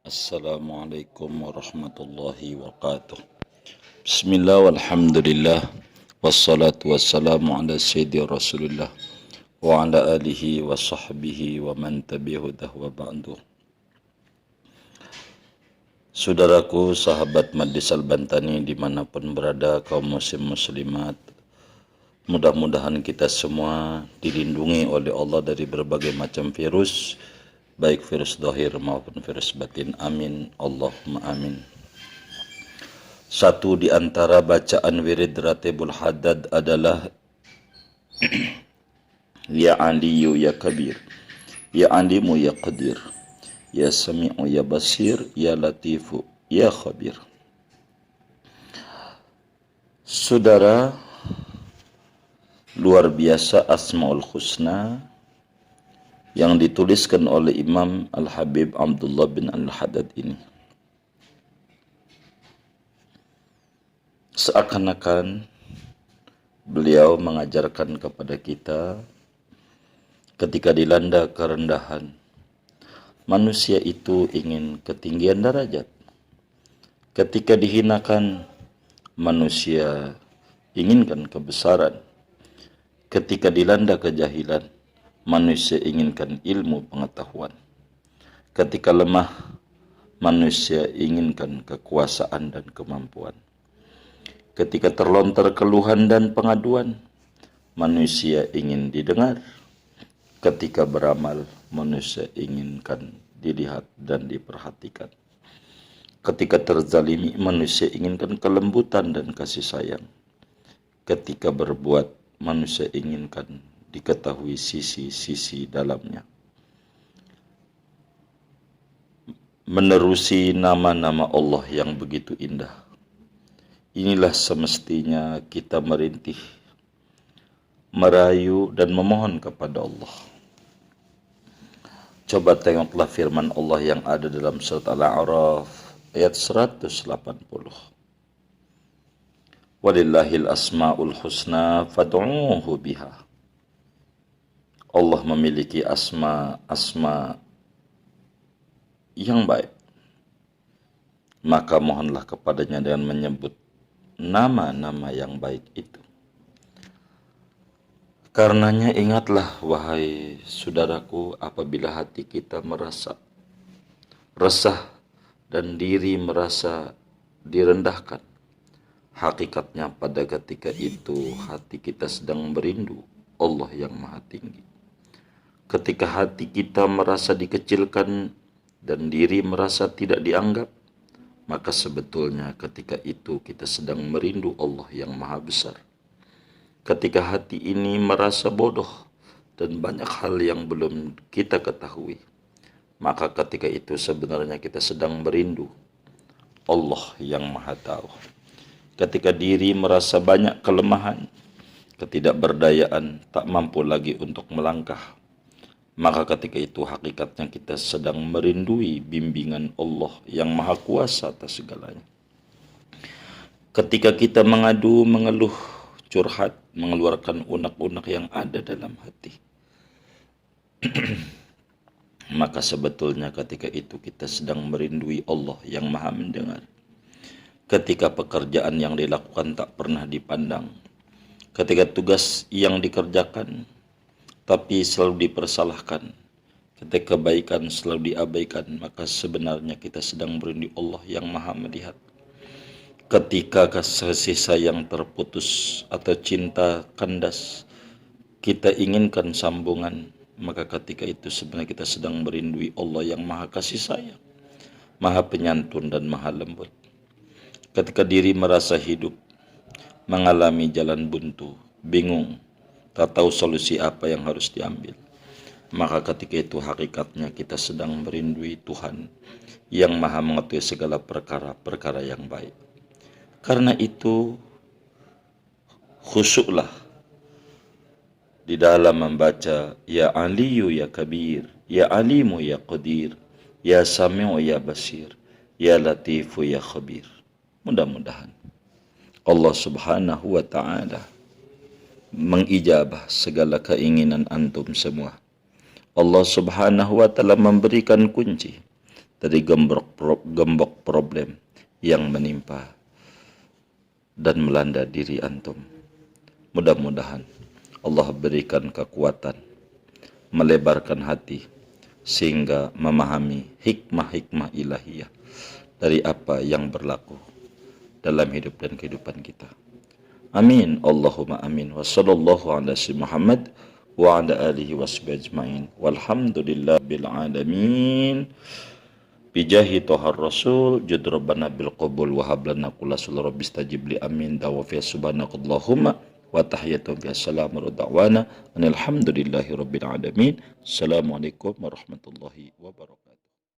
Assalamualaikum warahmatullahi wabarakatuh. Bismillah walhamdulillah wassalatu wassalamu ala sayyidi rasulillah wa ala alihi wa sahbihi wa man tabi'udah wa ba'du. Saudaraku, sahabat Majlis Al-Bantani dimanapun berada, kaum muslim muslimat, mudah-mudahan kita semua dilindungi oleh Allah dari berbagai macam virus, baik virus zahir maupun virus batin. Amin, Allahumma amin. Satu di antara bacaan wirid Ratibul Haddad adalah Ya Aliyu Ya Kabir, Ya Alimu Ya Qadir, Ya Sami'u Ya Basir, Ya Latifu Ya Khabir. Saudara, luar biasa Asmaul Husna yang dituliskan oleh Imam Al-Habib Abdullah bin Al-Haddad ini. Seakan-akan beliau mengajarkan kepada kita ketika dilanda kerendahan, manusia itu ingin ketinggian derajat. Ketika dihinakan, manusia inginkan kebesaran. Ketika dilanda kejahilan, manusia inginkan ilmu pengetahuan. Ketika lemah, manusia inginkan kekuasaan dan kemampuan. Ketika terlontar keluhan dan pengaduan, manusia ingin didengar. Ketika beramal, manusia inginkan dilihat dan diperhatikan. Ketika terzalimi, manusia inginkan kelembutan dan kasih sayang. Ketika berbuat, manusia inginkan diketahui sisi-sisi dalamnya. Menerusi nama-nama Allah yang begitu indah, inilah semestinya kita merintih, merayu dan memohon kepada Allah. Coba tengoklah firman Allah yang ada dalam surat Al-A'raf ayat 180. Walillahil asma'ul husna fad'uuhu biha. Allah memiliki asma yang baik, maka mohonlah kepadanya dengan menyebut nama-nama yang baik itu. Karenanya ingatlah wahai saudaraku, apabila hati kita merasa resah dan diri merasa direndahkan, hakikatnya pada ketika itu hati kita sedang merindu Allah yang maha tinggi. Ketika hati kita merasa dikecilkan dan diri merasa tidak dianggap, maka sebetulnya ketika itu kita sedang merindu Allah yang maha besar. Ketika hati ini merasa bodoh dan banyak hal yang belum kita ketahui, maka ketika itu sebenarnya kita sedang merindu Allah yang maha tahu. Ketika diri merasa banyak kelemahan, ketidakberdayaan, tak mampu lagi untuk melangkah, maka ketika itu hakikatnya kita sedang merindui bimbingan Allah yang maha kuasa atas segalanya. Ketika kita mengadu, mengeluh, curhat, mengeluarkan unek-unek yang ada dalam hati, maka sebetulnya ketika itu kita sedang merindui Allah yang maha mendengar. Ketika pekerjaan yang dilakukan tak pernah dipandang, ketika tugas yang dikerjakan tapi selalu dipersalahkan, ketika kebaikan selalu diabaikan, maka sebenarnya kita sedang merindu Allah yang maha melihat. Ketika kasih sayang terputus atau cinta kandas, kita inginkan sambungan, maka ketika itu sebenarnya kita sedang merindui Allah yang maha kasih sayang, maha penyantun dan maha lembut. Ketika diri merasa hidup, mengalami jalan buntu, bingung, tak tahu solusi apa yang harus diambil, maka ketika itu hakikatnya kita sedang merindui Tuhan yang maha mengetahui segala perkara-perkara yang baik. Karena itu khusyuklah di dalam membaca Ya Aliyu Ya Kabir, Ya Alimu Ya Qadir, Ya Sami'u Ya Basir, Ya Latifu Ya Khabir. Mudah-mudahan Allah subhanahu wa ta'ala mengijabah segala keinginan antum semua. Allah subhanahu wa ta'ala memberikan kunci dari gembok problem yang menimpa dan melanda diri antum. Mudah-mudahan Allah berikan kekuatan, melebarkan hati, sehingga memahami hikmah-hikmah ilahiyah dari apa yang berlaku dalam hidup dan kehidupan kita. Amin. Allahumma amin. Wa sallallahu ala sayyidina Muhammad wa ala alihi wa sahbihi ajma'in. Walhamdulillah bil alamin. Bijahi tohar rasul jud rabbana bil qabul wa hablana kullasul rabbi stajib li amin dawa fi subhanakallahumma wa tahiyyatu fi assalamu da'wana alhamdulillahi rabbil alamin. Assalamualaikum warahmatullahi wabarakatuh.